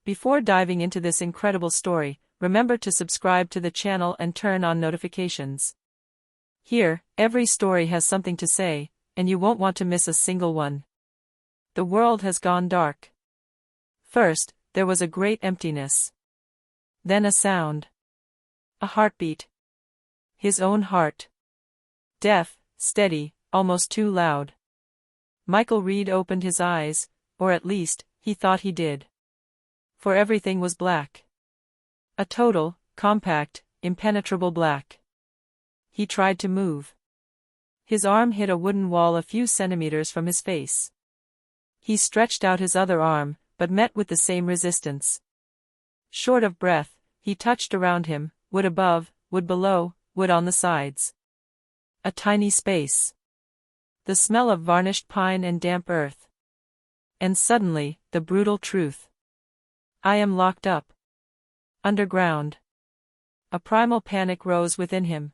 Before diving into this incredible story, remember to subscribe to the channel and turn on notifications. Here, every story has something to say, and you won't want to miss a single one. The world has gone dark. First, there was a great emptiness. Then a sound. A heartbeat. His own heart. Deaf, steady, almost too loud. Michael Reed opened his eyes, or at least, he thought he did. For everything was black. A total, compact, impenetrable black. He tried to move. His arm hit a wooden wall a few centimeters from his face. He stretched out his other arm, but met with the same resistance. Short of breath, he touched around him, wood above, wood below, wood on the sides. A tiny space. The smell of varnished pine and damp earth. And suddenly, the brutal truth. I am locked up. Underground. A primal panic rose within him.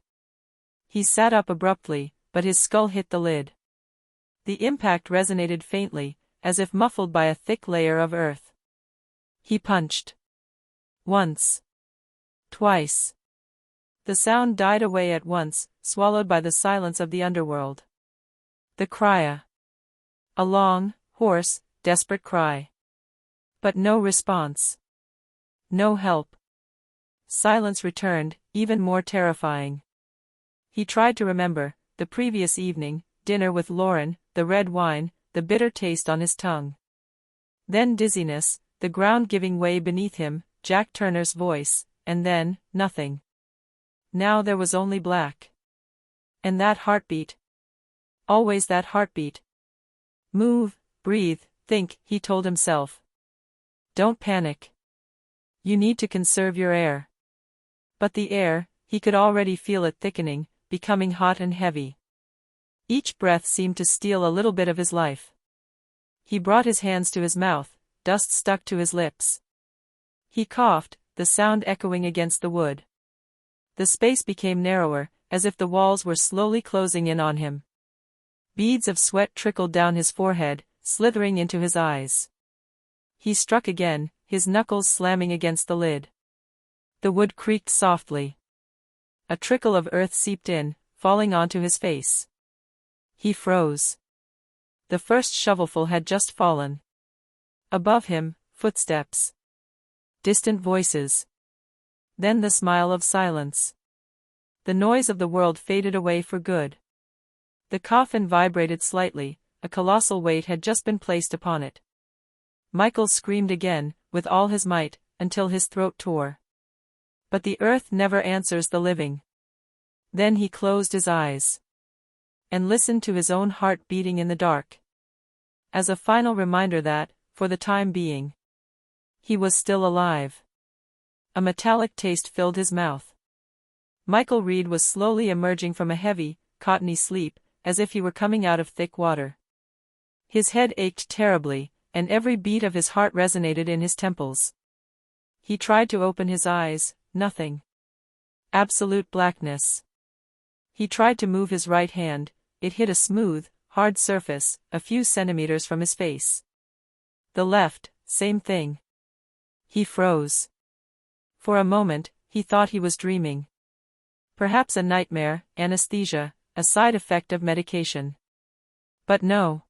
He sat up abruptly, but his skull hit the lid. The impact resonated faintly, as if muffled by a thick layer of earth. He punched. Once. Twice. The sound died away at once, swallowed by the silence of the underworld. The cry. A long, hoarse, desperate cry. But no response. No help. Silence returned, even more terrifying. He tried to remember, the previous evening, dinner with Lauren, the red wine, the bitter taste on his tongue. Then dizziness, the ground giving way beneath him, Jack Turner's voice, and then, nothing. Now there was only black. And that heartbeat. Always that heartbeat. Move, breathe, think, he told himself. Don't panic. You need to conserve your air. But the air, he could already feel it thickening, becoming hot and heavy. Each breath seemed to steal a little bit of his life. He brought his hands to his mouth, dust stuck to his lips. He coughed, the sound echoing against the wood. The space became narrower, as if the walls were slowly closing in on him. Beads of sweat trickled down his forehead, slithering into his eyes. He struck again, his knuckles slamming against the lid. The wood creaked softly. A trickle of earth seeped in, falling onto his face. He froze. The first shovelful had just fallen. Above him, footsteps. Distant voices. Then the smile of silence. The noise of the world faded away for good. The coffin vibrated slightly, a colossal weight had just been placed upon it. Michael screamed again, with all his might, until his throat tore. But the earth never answers the living. Then he closed his eyes. And listened to his own heart beating in the dark. As a final reminder that, for the time being, he was still alive. A metallic taste filled his mouth. Michael Reed was slowly emerging from a heavy, cottony sleep, as if he were coming out of thick water. His head ached terribly, and every beat of his heart resonated in his temples. He tried to open his eyes, nothing. Absolute blackness. He tried to move his right hand, it hit a smooth, hard surface, a few centimeters from his face. The left, same thing. He froze. For a moment, he thought he was dreaming. Perhaps a nightmare, anesthesia, a side effect of medication. But no.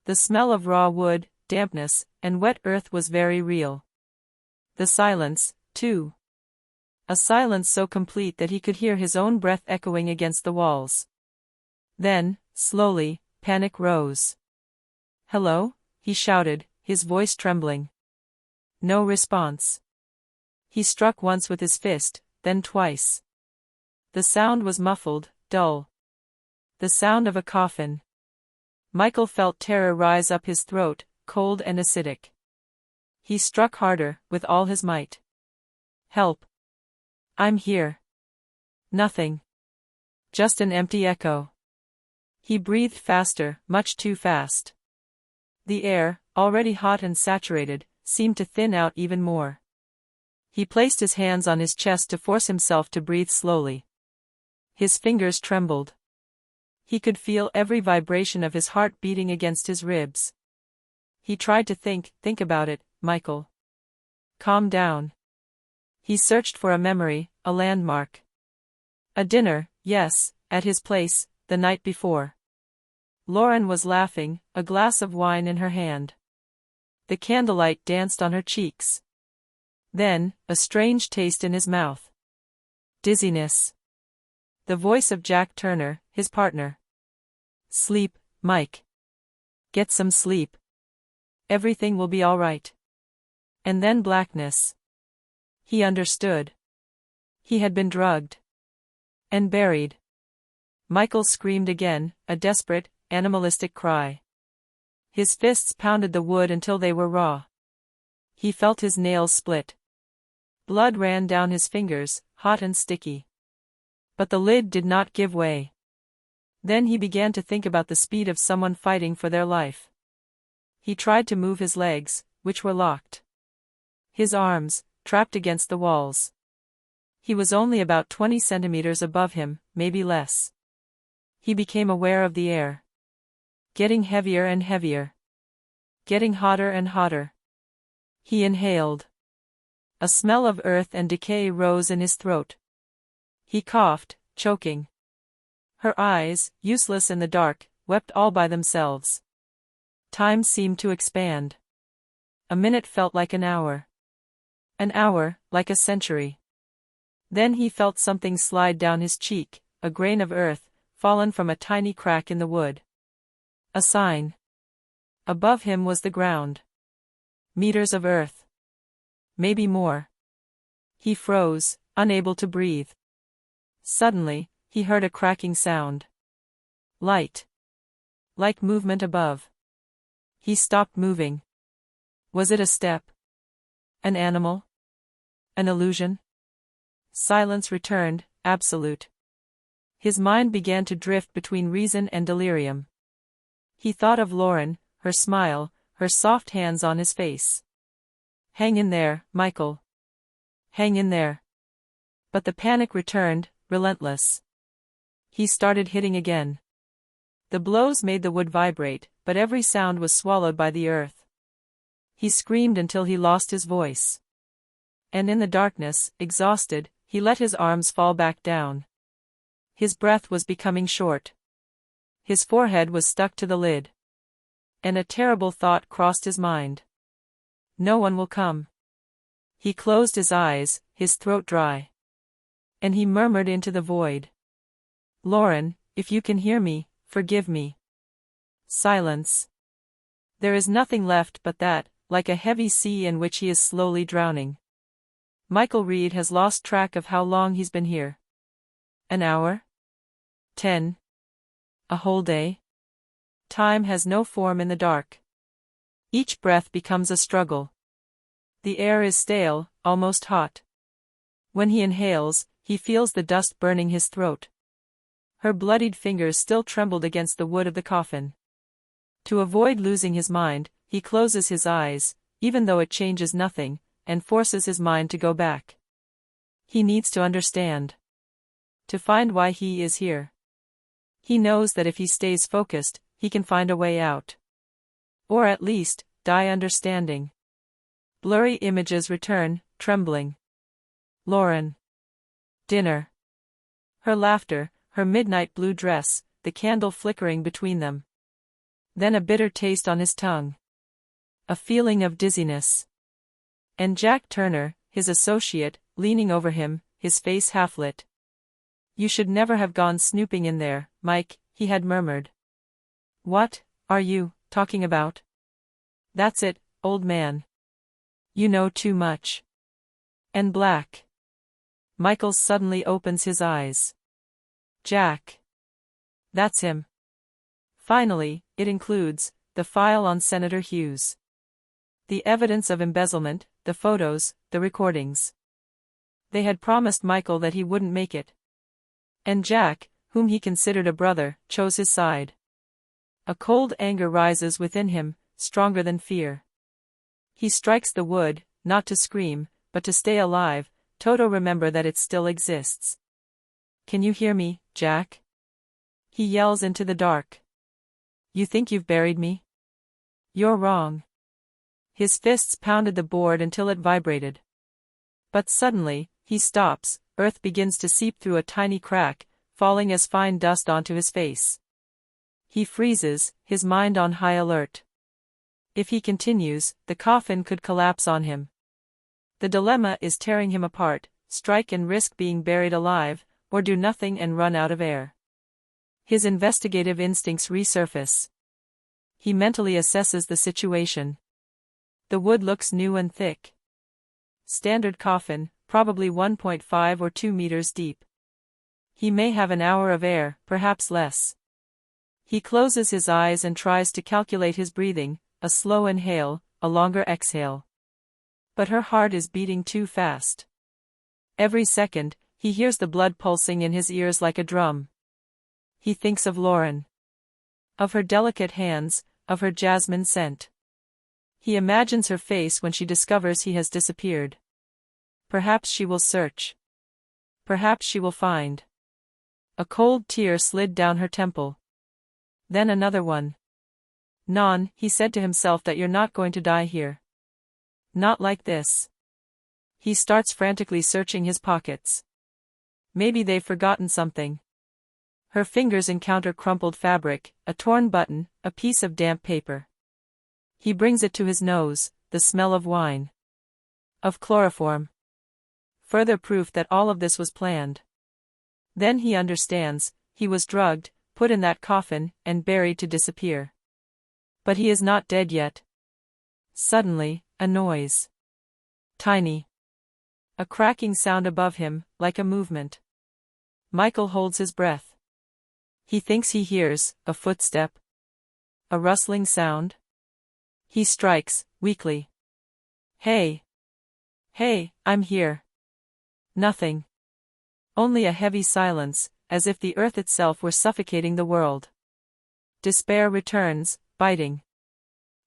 The smell of raw wood, dampness, and wet earth was very real. The silence, too. A silence so complete that he could hear his own breath echoing against the walls. Then, slowly, panic rose. "Hello?" he shouted, his voice trembling. No response. He struck once with his fist, then twice. The sound was muffled, dull. The sound of a coffin. Michael felt terror rise up his throat, cold and acidic. He struck harder, with all his might. "Help! I'm here." Nothing. Just an empty echo. He breathed faster, much too fast. The air, already hot and saturated, seemed to thin out even more. He placed his hands on his chest to force himself to breathe slowly. His fingers trembled. He could feel every vibration of his heart beating against his ribs. He tried to think about it, Michael. calm down. He searched for a memory, a landmark. A dinner, yes, at his place, the night before. Lauren was laughing, a glass of wine in her hand. The candlelight danced on her cheeks. Then, a strange taste in his mouth. Dizziness. The voice of Jack Turner, his partner. Sleep, Mike. Get some sleep. Everything will be all right. And then blackness. He understood. He had been drugged. And buried. Michael screamed again, a desperate, animalistic cry. His fists pounded the wood until they were raw. He felt his nails split. Blood ran down his fingers, hot and sticky. But the lid did not give way. Then he began to think about the speed of someone fighting for their life. He tried to move his legs, which were locked. His arms, trapped against the walls. He was only about 20 centimeters above him, maybe less. He became aware of the air. Getting heavier and heavier. Getting hotter and hotter. He inhaled. A smell of earth and decay rose in his throat. He coughed, choking. Her eyes, useless in the dark, wept all by themselves. Time seemed to expand. A minute felt like an hour. An hour, like a century. Then he felt something slide down his cheek, a grain of earth, fallen from a tiny crack in the wood. A sign. Above him was the ground. Meters of earth. Maybe more. He froze, unable to breathe. Suddenly, he heard a cracking sound. Light. Like movement above. He stopped moving. Was it a step? An animal? An illusion? Silence returned, absolute. His mind began to drift between reason and delirium. He thought of Lauren, her smile, her soft hands on his face. Hang in there, Michael. Hang in there. But the panic returned, relentless. He started hitting again. The blows made the wood vibrate, but every sound was swallowed by the earth. He screamed until he lost his voice. And in the darkness, exhausted, he let his arms fall back down. His breath was becoming short. His forehead was stuck to the lid. And a terrible thought crossed his mind. No one will come. He closed his eyes, his throat dry. And he murmured into the void. Lauren, if you can hear me, forgive me. Silence. There is nothing left but that, like a heavy sea in which he is slowly drowning. Michael Reed has lost track of how long he's been here. An hour? 10? A whole day? Time has no form in the dark. Each breath becomes a struggle. The air is stale, almost hot. When he inhales, he feels the dust burning his throat. Her bloodied fingers still trembled against the wood of the coffin. To avoid losing his mind, he closes his eyes, even though it changes nothing, and forces his mind to go back. He needs to understand. To find why he is here. He knows that if he stays focused, he can find a way out. Or at least, die understanding. Blurry images return, trembling. Lauren. Dinner. Her laughter, her midnight blue dress, the candle flickering between them. Then a bitter taste on his tongue. A feeling of dizziness. And Jack Turner, his associate, leaning over him, his face half-lit. You should never have gone snooping in there, Mike, he had murmured. What are you talking about? That's it, old man. You know too much. And black. Michael suddenly opens his eyes. Jack. That's him. Finally, it includes the file on Senator Hughes. The evidence of embezzlement, the photos, the recordings. They had promised Michael that he wouldn't make it. And Jack, whom he considered a brother, chose his side. A cold anger rises within him, stronger than fear. He strikes the wood, not to scream, but to stay alive. Toto, remember that it still exists. Can you hear me, Jack? He yells into the dark. You think you've buried me? You're wrong. His fists pounded the board until it vibrated. But suddenly, he stops, earth begins to seep through a tiny crack, falling as fine dust onto his face. He freezes, his mind on high alert. If he continues, the coffin could collapse on him. The dilemma is tearing him apart: strike and risk being buried alive, or do nothing and run out of air. His investigative instincts resurface. He mentally assesses the situation. The wood looks new and thick. Standard coffin, probably 1.5 or 2 meters deep. He may have an hour of air, perhaps less. He closes his eyes and tries to calculate his breathing, a slow inhale, a longer exhale. But her heart is beating too fast. Every second, he hears the blood pulsing in his ears like a drum. He thinks of Lauren. Of her delicate hands, of her jasmine scent. He imagines her face when she discovers he has disappeared. Perhaps she will search. Perhaps she will find. A cold tear slid down her temple. Then another one. "Non," he said to himself, "that you're not going to die here. Not like this." He starts frantically searching his pockets. Maybe they've forgotten something. Her fingers encounter crumpled fabric, a torn button, a piece of damp paper. He brings it to his nose, the smell of wine. Of chloroform. Further proof that all of this was planned. Then he understands: he was drugged, put in that coffin, and buried to disappear. But he is not dead yet. Suddenly, a noise. Tiny. A cracking sound above him, like a movement. Michael holds his breath. He thinks he hears a footstep. A rustling sound. He strikes, weakly. "Hey! Hey, I'm here." Nothing. Only a heavy silence, as if the earth itself were suffocating the world. Despair returns, biting.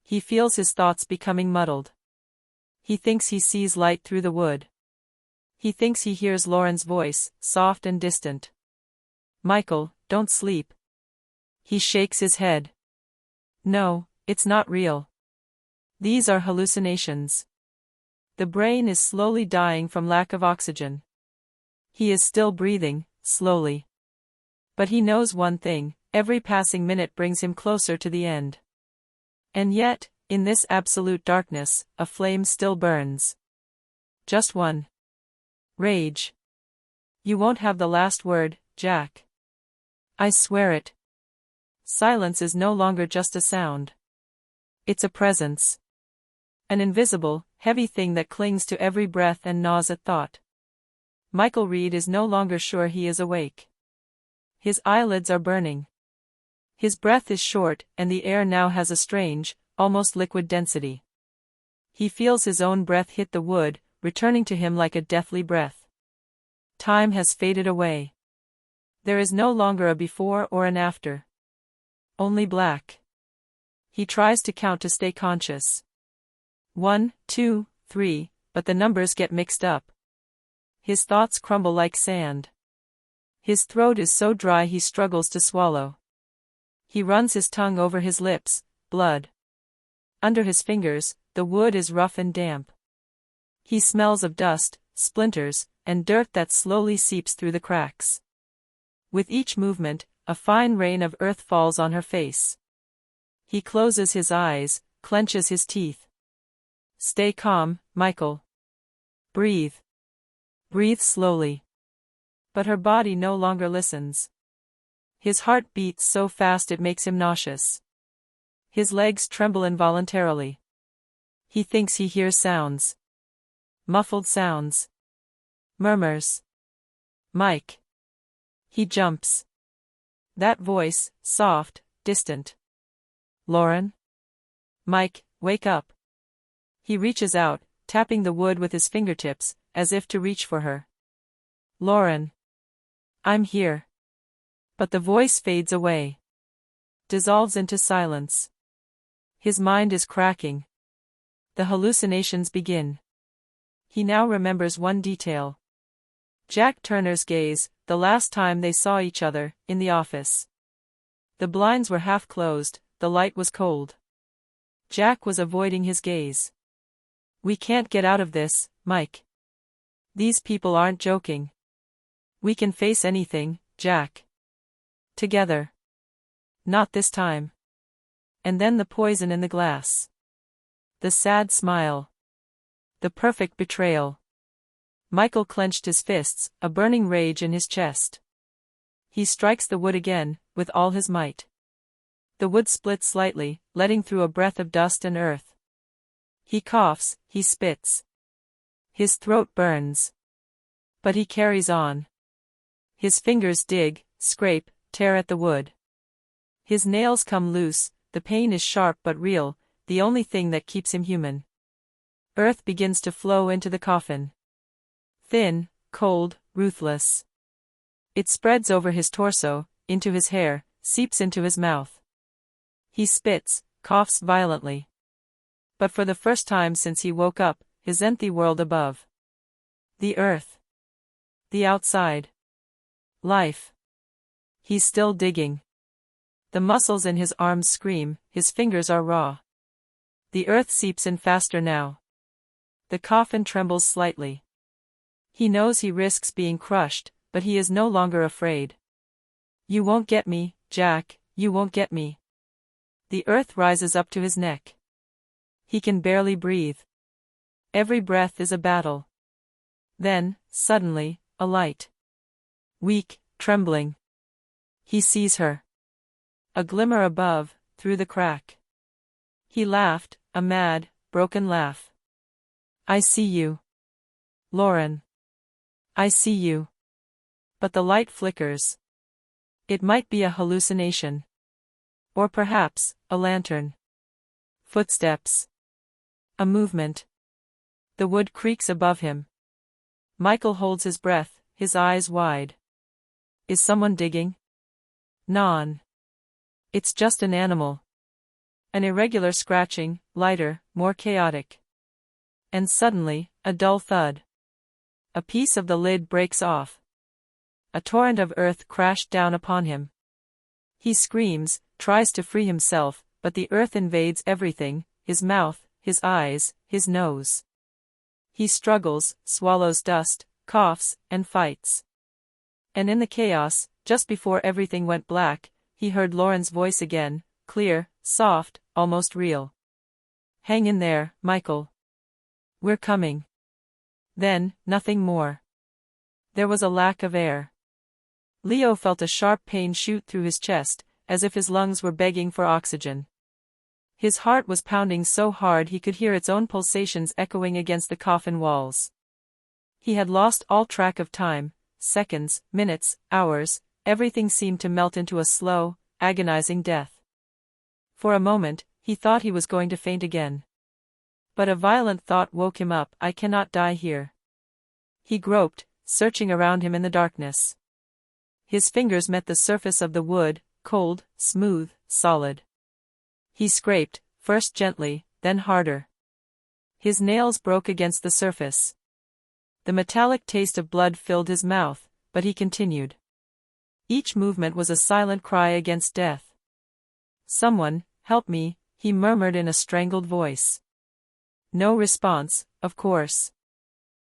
He feels his thoughts becoming muddled. He thinks he sees light through the wood. He thinks he hears Lauren's voice, soft and distant. "Michael, don't sleep." He shakes his head. "No, it's not real. These are hallucinations." The brain is slowly dying from lack of oxygen. He is still breathing, slowly. But he knows one thing: every passing minute brings him closer to the end. And yet, in this absolute darkness, a flame still burns. Just one. Rage. "You won't have the last word, Jack. I swear it." Silence is no longer just a sound. It's a presence. An invisible, heavy thing that clings to every breath and gnaws at thought. Michael Reed is no longer sure he is awake. His eyelids are burning. His breath is short, and the air now has a strange, almost liquid density. He feels his own breath hit the wood, returning to him like a deathly breath. Time has faded away. There is no longer a before or an after. Only black. He tries to count to stay conscious. 1, 2, 3, but the numbers get mixed up. His thoughts crumble like sand. His throat is so dry he struggles to swallow. He runs his tongue over his lips, blood. Under his fingers, the wood is rough and damp. He smells of dust, splinters, and dirt that slowly seeps through the cracks. With each movement, a fine rain of earth falls on her face. He closes his eyes, clenches his teeth. "Stay calm, Michael. Breathe. Breathe slowly." But her body no longer listens. His heart beats so fast it makes him nauseous. His legs tremble involuntarily. He thinks he hears sounds. Muffled sounds. Murmurs. "Mike." He jumps. That voice, soft, distant. "Lauren? Mike, wake up." He reaches out, tapping the wood with his fingertips, as if to reach for her. "Lauren. I'm here." But the voice fades away. Dissolves into silence. His mind is cracking. The hallucinations begin. He now remembers one detail. Jack Turner's gaze, the last time they saw each other, in the office. The blinds were half closed, the light was cold. Jack was avoiding his gaze. We can't get out of this, Mike. These people aren't joking. We can face anything, Jack. Together. Not this time. And then the poison in the glass. The sad smile. The perfect betrayal. Michael clenched his fists, a burning rage in his chest. He strikes the wood again, with all his might. The wood splits slightly, letting through a breath of dust and earth. He coughs, he spits. His throat burns. But he carries on. His fingers dig, scrape, tear at the wood. His nails come loose, the pain is sharp but real, the only thing that keeps him human. Earth begins to flow into the coffin. Thin, cold, ruthless. It spreads over his torso, into his hair, seeps into his mouth. He spits, coughs violently. But for the first time since he woke up, his empty world above. The earth. The outside. Life. He's still digging. The muscles in his arms scream, his fingers are raw. The earth seeps in faster now. The coffin trembles slightly. He knows he risks being crushed, but he is no longer afraid. You won't get me, Jack, you won't get me. The earth rises up to his neck. He can barely breathe. Every breath is a battle. Then, suddenly, a light. Weak, trembling. He sees her. A glimmer above, through the crack. He laughed, a mad, broken laugh. I see you. Lauren. I see you. But the light flickers. It might be a hallucination. Or perhaps, a lantern. Footsteps. A movement. The wood creaks above him. Michael holds his breath, his eyes wide. Is someone digging? Non. It's just an animal. An irregular scratching, lighter, more chaotic. And suddenly, a dull thud. A piece of the lid breaks off. A torrent of earth crashed down upon him. He screams, tries to free himself, but the earth invades everything, his mouth, his eyes, his nose. He struggles, swallows dust, coughs, and fights. And in the chaos, just before everything went black, he heard Lauren's voice again, clear, soft, almost real. Hang in there, Michael. We're coming. Then, nothing more. There was a lack of air. Leo felt a sharp pain shoot through his chest, as if his lungs were begging for oxygen. His heart was pounding so hard he could hear its own pulsations echoing against the coffin walls. He had lost all track of time, seconds, minutes, hours, everything seemed to melt into a slow, agonizing death. For a moment, he thought he was going to faint again. But a violent thought woke him up. I cannot die here. He groped, searching around him in the darkness. His fingers met the surface of the wood, cold, smooth, solid. He scraped, first gently, then harder. His nails broke against the surface. The metallic taste of blood filled his mouth, but he continued. Each movement was a silent cry against death. Someone, help me, he murmured in a strangled voice. No response, of course.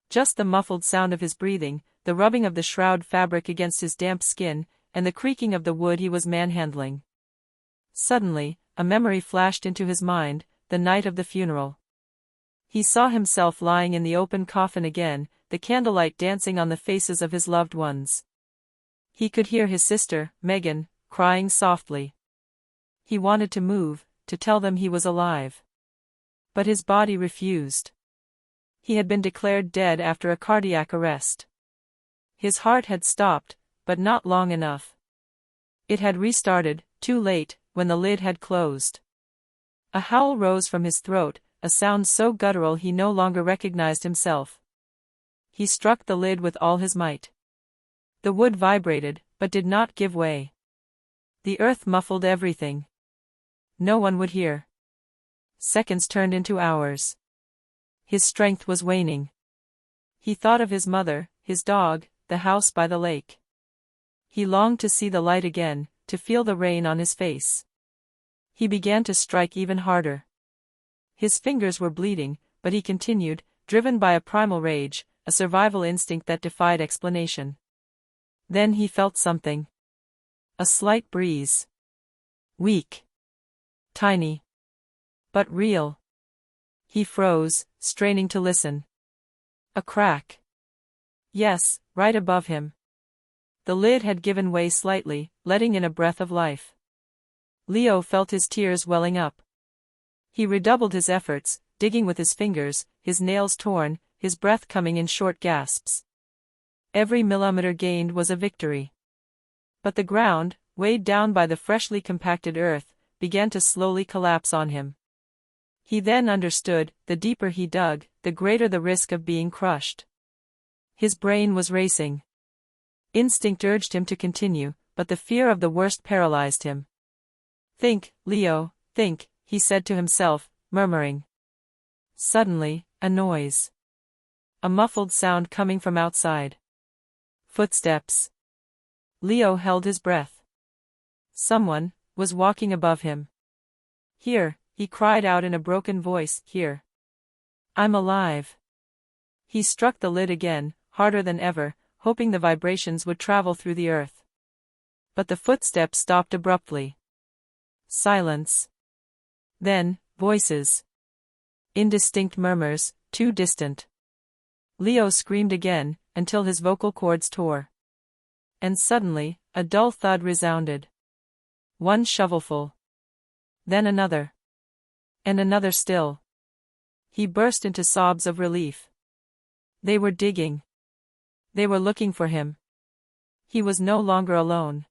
Just the muffled sound of his breathing, the rubbing of the shroud fabric against his damp skin, and the creaking of the wood he was manhandling. Suddenly, a memory flashed into his mind, the night of the funeral. He saw himself lying in the open coffin again, the candlelight dancing on the faces of his loved ones. He could hear his sister, Megan, crying softly. He wanted to move, to tell them he was alive. But his body refused. He had been declared dead after a cardiac arrest. His heart had stopped, but not long enough. It had restarted, too late, when the lid had closed. A howl rose from his throat, a sound so guttural he no longer recognized himself. He struck the lid with all his might. The wood vibrated, but did not give way. The earth muffled everything. No one would hear. Seconds turned into hours. His strength was waning. He thought of his mother, his dog, the house by the lake. He longed to see the light again, to feel the rain on his face. He began to strike even harder. His fingers were bleeding, but he continued, driven by a primal rage, a survival instinct that defied explanation. Then he felt something. A slight breeze. Weak. Tiny. But real. He froze, straining to listen. A crack. Yes, right above him. The lid had given way slightly, letting in a breath of life. Leo felt his tears welling up. He redoubled his efforts, digging with his fingers, his nails torn, his breath coming in short gasps. Every millimeter gained was a victory. But the ground, weighed down by the freshly compacted earth, began to slowly collapse on him. He then understood, the deeper he dug, the greater the risk of being crushed. His brain was racing. Instinct urged him to continue, but the fear of the worst paralyzed him. "Think, Leo, think," he said to himself, murmuring. Suddenly, a noise. A muffled sound coming from outside. Footsteps. Leo held his breath. Someone was walking above him. "Here," he cried out in a broken voice, "here. I'm alive." He struck the lid again, harder than ever, hoping the vibrations would travel through the earth. But the footsteps stopped abruptly. Silence. Then, voices. Indistinct murmurs, too distant. Leo screamed again, until his vocal cords tore. And suddenly, a dull thud resounded. One shovelful. Then another. And another still. He burst into sobs of relief. They were digging. They were looking for him. He was no longer alone.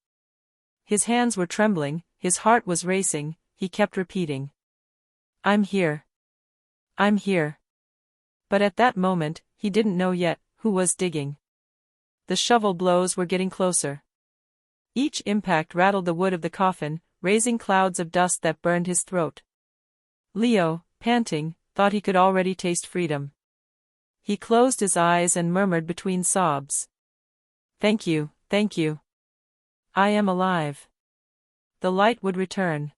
His hands were trembling, his heart was racing, he kept repeating. "I'm here. I'm here." But at that moment, he didn't know yet who was digging. The shovel blows were getting closer. Each impact rattled the wood of the coffin, raising clouds of dust that burned his throat. Leo, panting, thought he could already taste freedom. He closed his eyes and murmured between sobs. "Thank you, thank you. I am alive." The light would return.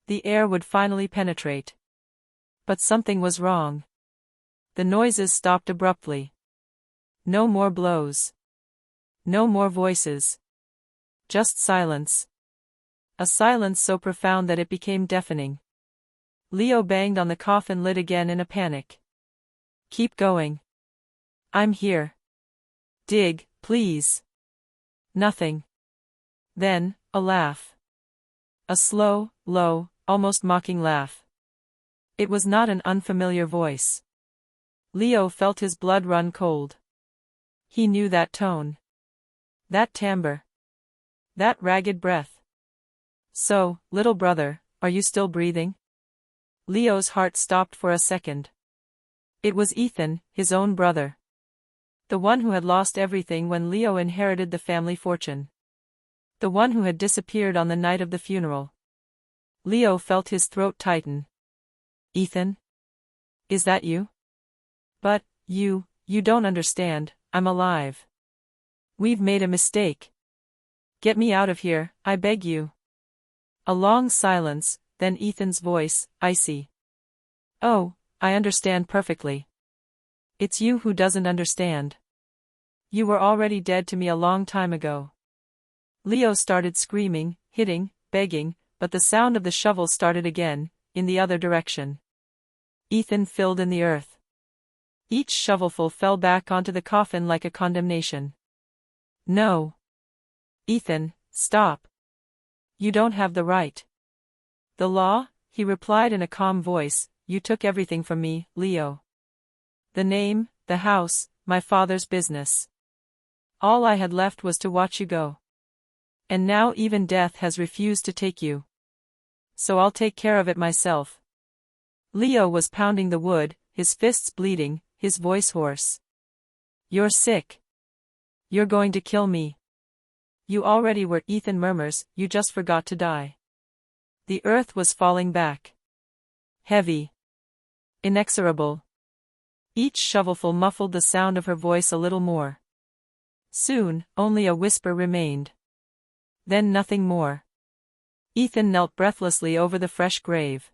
The air would finally penetrate. But something was wrong. The noises stopped abruptly. No more blows. No more voices. Just silence. A silence so profound that it became deafening. Leo banged on the coffin lid again in a panic. "Keep going. I'm here. Dig, please." Nothing. Then, a laugh. A slow, low, almost mocking laugh. It was not an unfamiliar voice. Leo felt his blood run cold. He knew that tone. That timbre. That ragged breath. "So, little brother, are you still breathing?" Leo's heart stopped for a second. It was Ethan, his own brother. The one who had lost everything when Leo inherited the family fortune. The one who had disappeared on the night of the funeral. Leo felt his throat tighten. "Ethan? Is that you?" "But, you don't understand, I'm alive. We've made a mistake. Get me out of here, I beg you." A long silence, then Ethan's voice, icy. "Oh, I understand perfectly. It's you who doesn't understand. You were already dead to me a long time ago." Leo started screaming, hitting, begging, but the sound of the shovel started again, in the other direction. Ethan filled in the earth. Each shovelful fell back onto the coffin like a condemnation. "No. Ethan, stop. You don't have the right." "The law," he replied in a calm voice, "you took everything from me, Leo. The name, the house, my father's business. All I had left was to watch you go. And now even death has refused to take you. So I'll take care of it myself." Leo was pounding the wood, his fists bleeding, his voice hoarse. "You're sick. You're going to kill me." "You already were," Ethan murmurs, "you just forgot to die." The earth was falling back. Heavy. Inexorable. Each shovelful muffled the sound of her voice a little more. Soon, only a whisper remained. Then nothing more. Ethan knelt breathlessly over the fresh grave.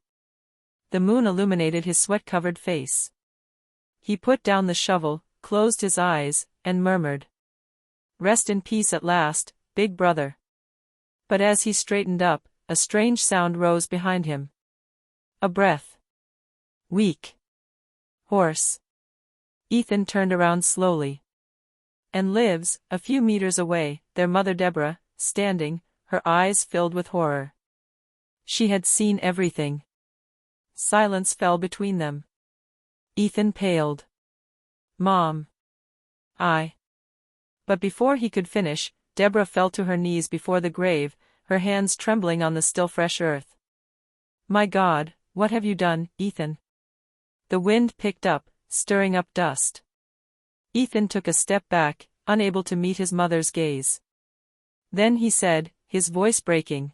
The moon illuminated his sweat-covered face. He put down the shovel, closed his eyes, and murmured, "Rest in peace at last, big brother." But as he straightened up, a strange sound rose behind him. A breath. Weak. Hoarse. Ethan turned around slowly. And Liv's, a few meters away, their mother Deborah, standing, her eyes filled with horror. She had seen everything. Silence fell between them. Ethan paled. "Mom. But before he could finish, Deborah fell to her knees before the grave, her hands trembling on the still fresh earth. "My God, what have you done, Ethan?" The wind picked up, stirring up dust. Ethan took a step back, unable to meet his mother's gaze. Then he said, his voice breaking,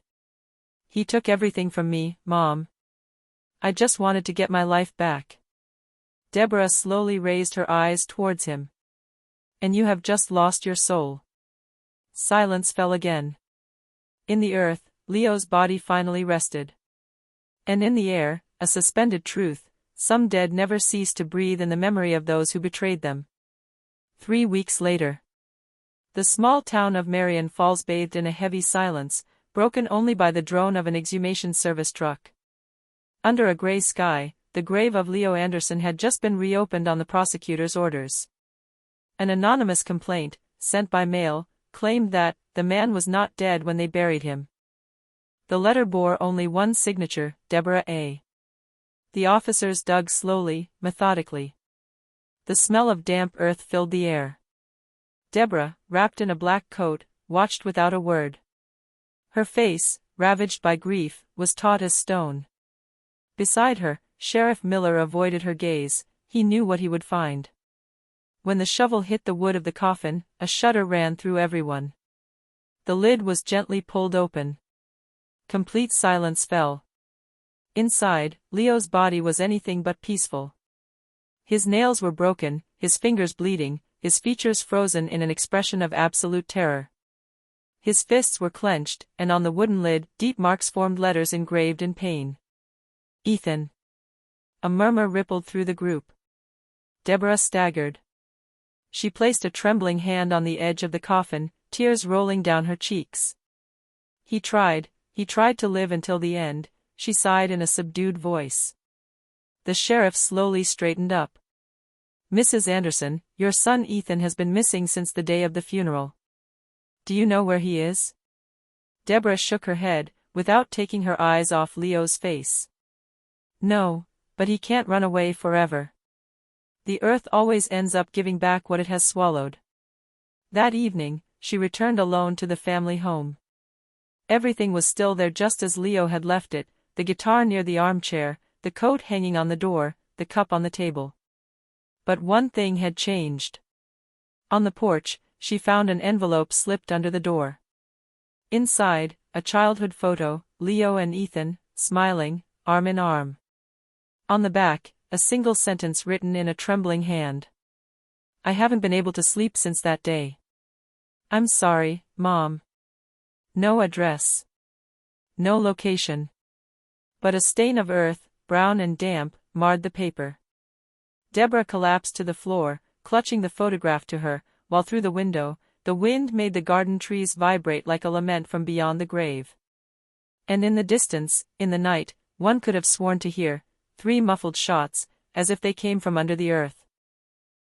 "He took everything from me, Mom. I just wanted to get my life back." Deborah slowly raised her eyes towards him. "And you have just lost your soul." Silence fell again. In the earth, Leo's body finally rested. And in the air, a suspended truth, some dead never cease to breathe in the memory of those who betrayed them. 3 weeks later. The small town of Marion Falls bathed in a heavy silence, broken only by the drone of an exhumation service truck. Under a gray sky, the grave of Leo Anderson had just been reopened on the prosecutor's orders. An anonymous complaint, sent by mail, claimed that the man was not dead when they buried him. The letter bore only one signature, Deborah A. The officers dug slowly, methodically. The smell of damp earth filled the air. Deborah, wrapped in a black coat, watched without a word. Her face, ravaged by grief, was taut as stone. Beside her, Sheriff Miller avoided her gaze. He knew what he would find. When the shovel hit the wood of the coffin, a shudder ran through everyone. The lid was gently pulled open. Complete silence fell. Inside, Leo's body was anything but peaceful. His nails were broken, his fingers bleeding, his features frozen in an expression of absolute terror. His fists were clenched, and on the wooden lid, deep marks formed letters engraved in pain. "Ethan." A murmur rippled through the group. Deborah staggered. She placed a trembling hand on the edge of the coffin, tears rolling down her cheeks. He tried to live until the end," she sighed in a subdued voice. The sheriff slowly straightened up. "Mrs. Anderson, your son Ethan has been missing since the day of the funeral. Do you know where he is?" Deborah shook her head, without taking her eyes off Leo's face. "No, but he can't run away forever. The earth always ends up giving back what it has swallowed." That evening, she returned alone to the family home. Everything was still there just as Leo had left it, the guitar near the armchair, the coat hanging on the door, the cup on the table. But one thing had changed. On the porch, she found an envelope slipped under the door. Inside, a childhood photo, Leo and Ethan, smiling, arm in arm. On the back, a single sentence written in a trembling hand. "I haven't been able to sleep since that day. I'm sorry, Mom." No address. No location. But a stain of earth, brown and damp, marred the paper. Deborah collapsed to the floor, clutching the photograph to her, while through the window, the wind made the garden trees vibrate like a lament from beyond the grave. And in the distance, in the night, one could have sworn to hear 3 muffled shots, as if they came from under the earth.